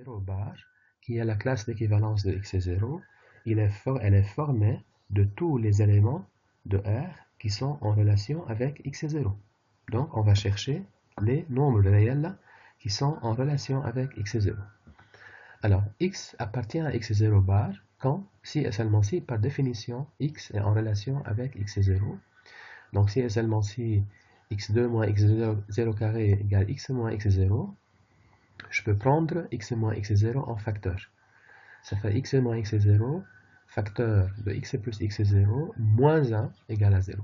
x0 bar, qui est la classe d'équivalence de x0, elle est formée de tous les éléments de R qui sont en relation avec x0. Donc, on va chercher les nombres réels qui sont en relation avec x0. Alors, x appartient à x0 bar quand, si et seulement si, par définition, x est en relation avec x0. Donc, si et seulement si x2 moins x0 carré égale x moins x0, je peux prendre x moins x0 en facteur. Ça fait x moins x0, facteur de x plus x0, moins 1 égale à 0.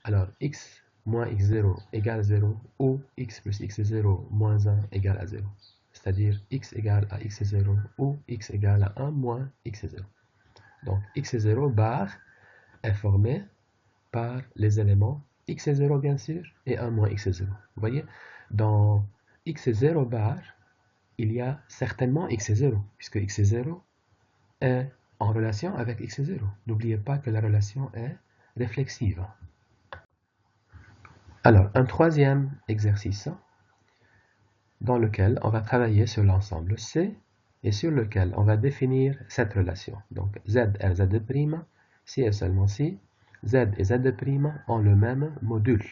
Alors, x moins x0 égale 0 ou x plus x0 moins 1 égale à 0. C'est-à-dire x égale à x0 ou x égale à 1 moins x0. Donc, x0 bar est formé par les éléments x0 bien sûr et 1 moins x0. Vous voyez, dans x0 bar, il y a certainement x0, puisque x0 est en relation avec x0. N'oubliez pas que la relation est réflexive. Alors, un troisième exercice dans lequel on va travailler sur l'ensemble C et sur lequel on va définir cette relation. Donc, Z, R, Z', si et seulement si, Z et Z' ont le même module.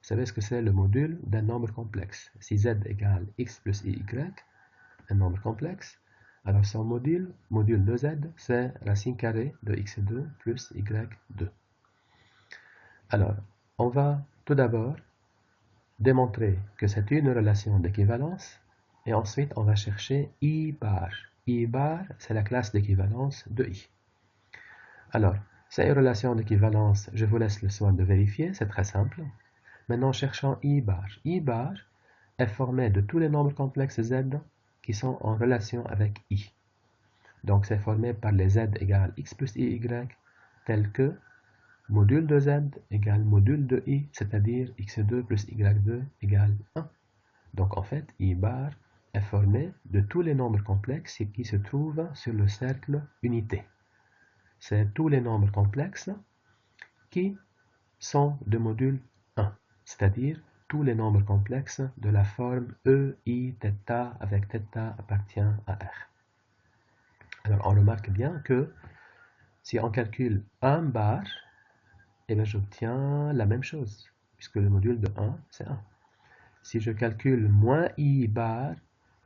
Vous savez ce que c'est le module d'un nombre complexe. Si Z égale x plus y, un nombre complexe, alors son module de Z, c'est racine carrée de x2 plus y2. Alors, on va tout d'abord démontrer que c'est une relation d'équivalence et ensuite on va chercher I bar. I bar, c'est la classe d'équivalence de I. Alors, c'est une relation d'équivalence, je vous laisse le soin de vérifier, c'est très simple. Maintenant, cherchons I bar. I bar est formé de tous les nombres complexes Z qui sont en relation avec I. Donc, c'est formé par les Z égale x plus y, tel que module de Z égale module de I, c'est-à-dire x2 plus y2 égale 1. Donc, en fait, I bar est formé de tous les nombres complexes qui se trouvent sur le cercle unité. C'est tous les nombres complexes qui sont de module 1, c'est-à-dire tous les nombres complexes de la forme E, I, θ avec θ appartient à R. Alors, on remarque bien que si on calcule 1 bar, eh bien, j'obtiens la même chose, puisque le module de 1, c'est 1. Si je calcule moins I bar,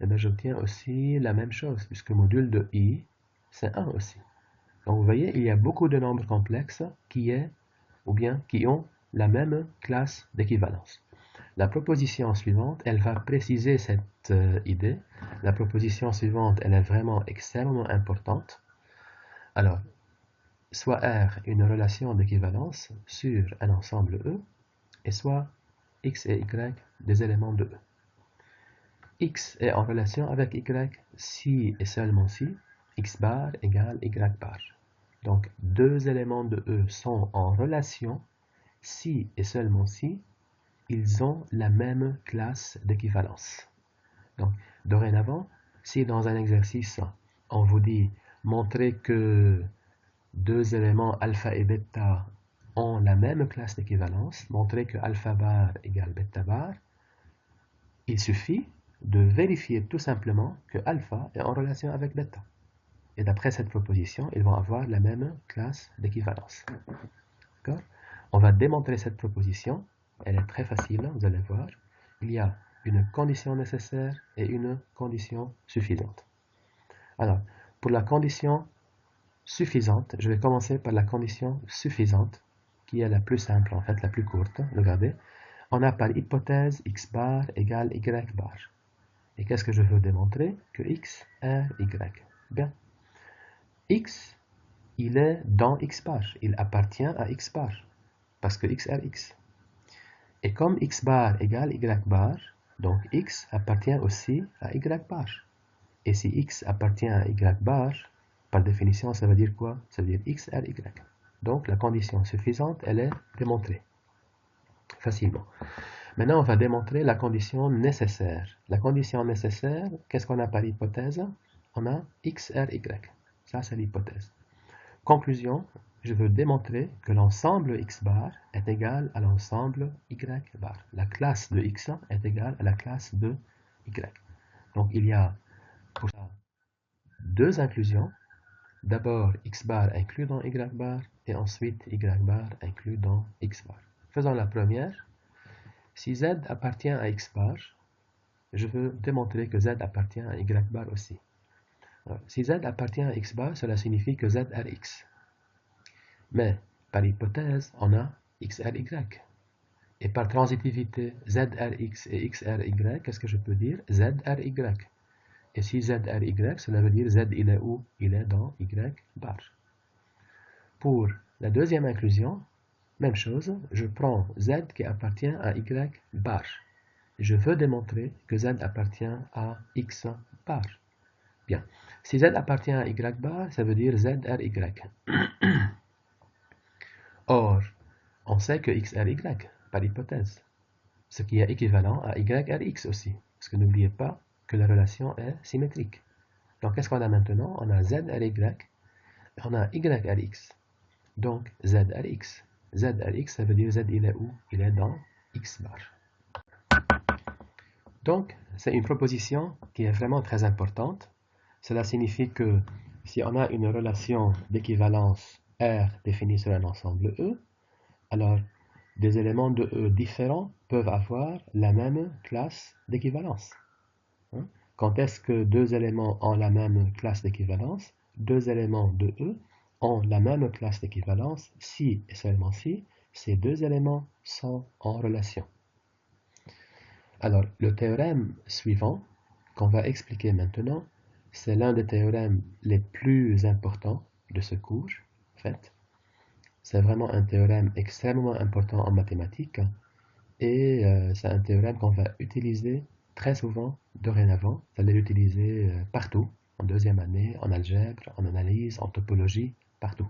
eh bien, j'obtiens aussi la même chose, puisque le module de I, c'est 1 aussi. Donc, vous voyez, il y a beaucoup de nombres complexes qui ont la même classe d'équivalence. La proposition suivante, elle va préciser cette idée. La proposition suivante, elle est vraiment extrêmement importante. Alors, soit R une relation d'équivalence sur un ensemble E, et soit X et Y des éléments de E. X est en relation avec Y si et seulement si X bar égale Y bar. Donc, deux éléments de E sont en relation si et seulement si ils ont la même classe d'équivalence. Donc, dorénavant, si dans un exercice, on vous dit montrer que deux éléments alpha et bêta ont la même classe d'équivalence, montrer que alpha bar égale bêta bar, il suffit de vérifier tout simplement que alpha est en relation avec bêta. Et d'après cette proposition, ils vont avoir la même classe d'équivalence. On va démontrer cette proposition. Elle est très facile, vous allez voir. Il y a une condition nécessaire et une condition suffisante. Alors, pour la condition suffisante, je vais commencer par la condition suffisante, qui est la plus simple, en fait, la plus courte. Regardez, on a par hypothèse x bar égale y bar. Et qu'est-ce que je veux démontrer? Que x est y. Bien. X, il est dans x bar. Il appartient à x bar, parce que x est x. Et comme x bar égale y bar, donc x appartient aussi à y bar. Et si x appartient à y bar, par définition, ça veut dire quoi? Ça veut dire x est y. Donc la condition suffisante, elle est démontrée facilement. Maintenant, on va démontrer la condition nécessaire. La condition nécessaire, qu'est-ce qu'on a par hypothèse? On a x est y. Ça, c'est l'hypothèse. Conclusion, je veux démontrer que l'ensemble x bar est égal à l'ensemble y bar. La classe de x est égale à la classe de y. Donc, il y a pour ça, deux inclusions. D'abord x bar inclus dans y bar et ensuite y bar inclus dans x bar. Faisons la première. Si z appartient à x bar, je veux démontrer que z appartient à y bar aussi. Alors, si z appartient à x bar, cela signifie que z est x. Mais par hypothèse, on a xry. Et par transitivité, zrx et xry, qu'est-ce que je peux dire? Zry. Et si z est y, cela veut dire z il est où? Il est dans y bar. Pour la deuxième inclusion, même chose, je prends z qui appartient à y bar. Je veux démontrer que z appartient à x bar. Bien. Si z appartient à y bar, ça veut dire zry. Or, on sait que x est y, par hypothèse. Ce qui est équivalent à yrx aussi. Parce que n'oubliez pas que la relation est symétrique. Donc, qu'est-ce qu'on a maintenant? On a zry et on a yrx. Donc, zrx. Zrx, ça veut dire z il est où? Il est dans x bar. Donc, c'est une proposition qui est vraiment très importante. Cela signifie que si on a une relation d'équivalence R définie sur un ensemble E, alors des éléments de E différents peuvent avoir la même classe d'équivalence. Quand est-ce que deux éléments ont la même classe d'équivalence? Deux éléments de E ont la même classe d'équivalence si et seulement si ces deux éléments sont en relation. Alors, le théorème suivant, qu'on va expliquer maintenant, c'est l'un des théorèmes les plus importants de ce cours, en fait. C'est vraiment un théorème extrêmement important en mathématiques et c'est un théorème qu'on va utiliser très souvent dorénavant. Vous allez l'utiliser partout, en deuxième année, en algèbre, en analyse, en topologie, partout.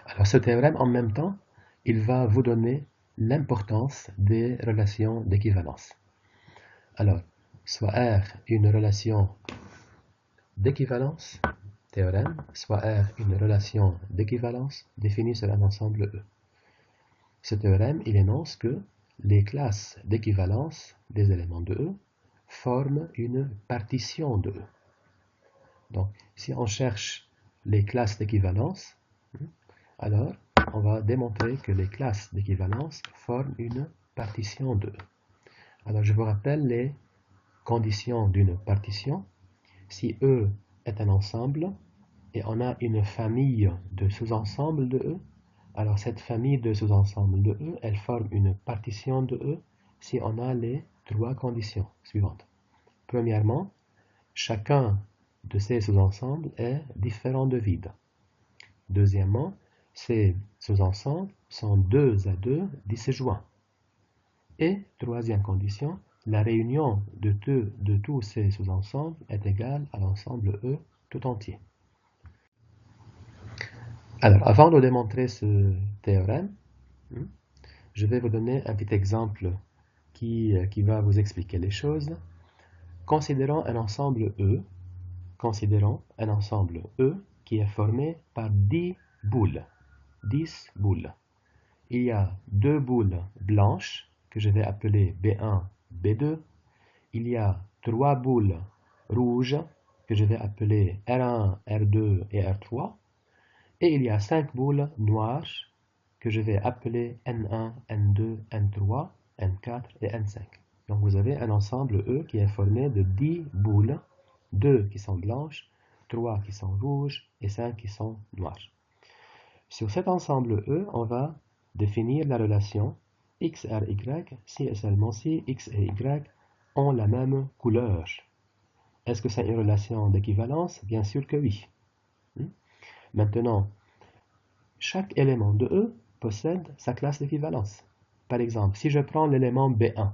Alors ce théorème, en même temps, il va vous donner l'importance des relations d'équivalence. Alors, soit R une relation d'équivalence, théorème, soit R une relation d'équivalence définie sur un ensemble E. Ce théorème, il énonce que les classes d'équivalence des éléments de E forment une partition de E. Donc, si on cherche les classes d'équivalence, alors on va démontrer que les classes d'équivalence forment une partition de E. Alors, je vous rappelle les conditions d'une partition. Si E est un ensemble et on a une famille de sous-ensembles de E, alors cette famille de sous-ensembles de E, elle forme une partition de E si on a les trois conditions suivantes. Premièrement, chacun de ces sous-ensembles est différent de vide. Deuxièmement, ces sous-ensembles sont 2 à 2 disjoints. Et troisième condition, la réunion de tous ces sous-ensembles est égale à l'ensemble E tout entier. Alors, avant de démontrer ce théorème, je vais vous donner un petit exemple qui va vous expliquer les choses. Considérons un ensemble E qui est formé par 10 boules. 10 boules. Il y a deux boules blanches que je vais appeler B1, B2. Il y a trois boules rouges que je vais appeler R1, R2 et R3. Et il y a 5 boules noires que je vais appeler N1, N2, N3, N4 et N5. Donc vous avez un ensemble E qui est formé de 10 boules, 2 qui sont blanches, 3 qui sont rouges et 5 qui sont noires. Sur cet ensemble E, on va définir la relation XRY si et seulement si X et Y ont la même couleur. Est-ce que c'est une relation d'équivalence? Bien sûr que oui. Maintenant, chaque élément de E possède sa classe d'équivalence. Par exemple, si je prends l'élément B1,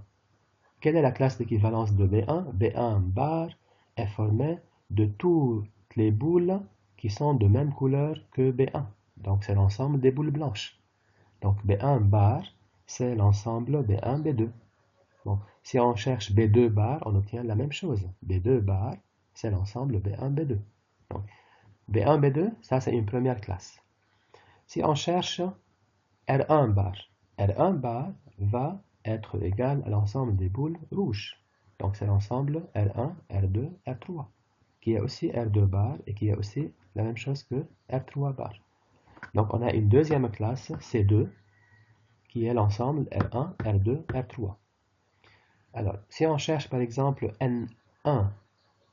quelle est la classe d'équivalence de B1? B1 bar est formé de toutes les boules qui sont de même couleur que B1. Donc, c'est l'ensemble des boules blanches. Donc, B1 bar, c'est l'ensemble B1, B2. Bon, si on cherche B2 bar, on obtient la même chose. B2 bar, c'est l'ensemble B1, B2. Donc, B1, B2, ça c'est une première classe. Si on cherche R1 bar va être égal à l'ensemble des boules rouges. Donc c'est l'ensemble R1, R2, R3, qui est aussi R2 bar et qui est aussi la même chose que R3 bar. Donc on a une deuxième classe, C2, qui est l'ensemble R1, R2, R3. Alors, si on cherche par exemple N1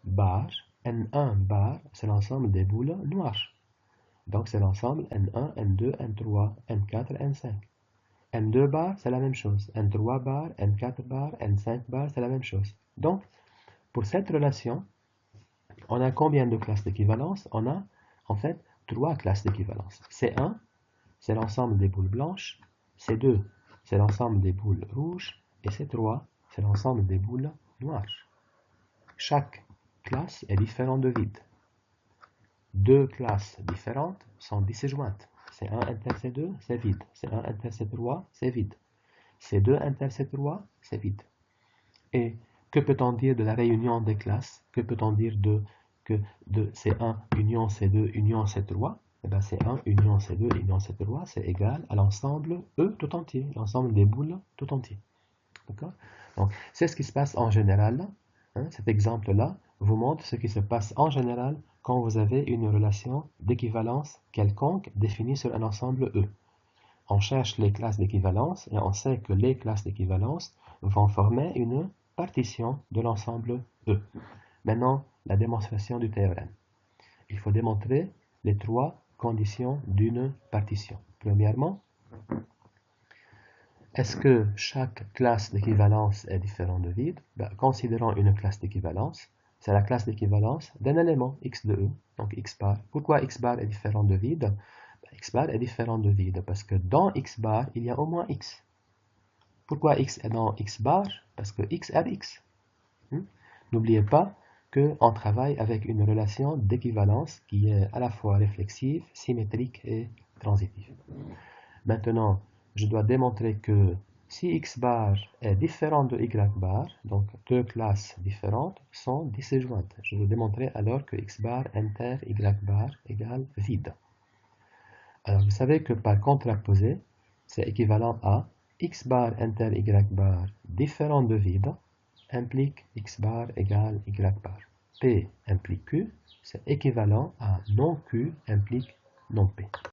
bar, N1 bar, c'est l'ensemble des boules noires. Donc c'est l'ensemble N1, N2, N3, N4, N5. N2 bar, c'est la même chose. N3 bar, N4 bar, N5 bar, c'est la même chose. Donc, pour cette relation, on a combien de classes d'équivalence? On a en fait 3 classes d'équivalence. C1, c'est l'ensemble des boules blanches. C2, c'est l'ensemble des boules rouges. Et C3, c'est l'ensemble des boules noires. Chaque classe est différente de vide. Deux classes différentes sont disjointes. C1 inter C2, c'est vide. C1 inter C3, c'est vide. C2 inter C3, c'est vide. Et que peut-on dire de la réunion des classes? Que peut-on dire de C1 union C2 union C3? Eh bien, C1 union C2 union C3, c'est égal à l'ensemble E tout entier, l'ensemble des boules tout entier. D'accord? Donc, c'est ce qui se passe en général. Hein, cet exemple-là vous montre ce qui se passe en général quand vous avez une relation d'équivalence quelconque définie sur un ensemble E. On cherche les classes d'équivalence et on sait que les classes d'équivalence vont former une partition de l'ensemble E. Maintenant, la démonstration du théorème. Il faut démontrer les 3 conditions d'une partition. Premièrement, est-ce que chaque classe d'équivalence est différente de vide? Considérons une classe d'équivalence. C'est la classe d'équivalence d'un élément x de E, donc x bar. Pourquoi x bar est différent de vide? X bar est différent de vide parce que dans x bar, il y a au moins x. Pourquoi x est dans x bar? Parce que x est x. N'oubliez pas qu'on travaille avec une relation d'équivalence qui est à la fois réflexive, symétrique et transitive. Maintenant, je dois démontrer que si x bar est différent de y bar, donc deux classes différentes sont disjointes. Je vais démontrer alors que x bar inter y bar égale vide. Alors, vous savez que par contraposé, c'est équivalent à x bar inter y bar différent de vide implique x bar égale y bar. P implique Q, c'est équivalent à non Q implique non P.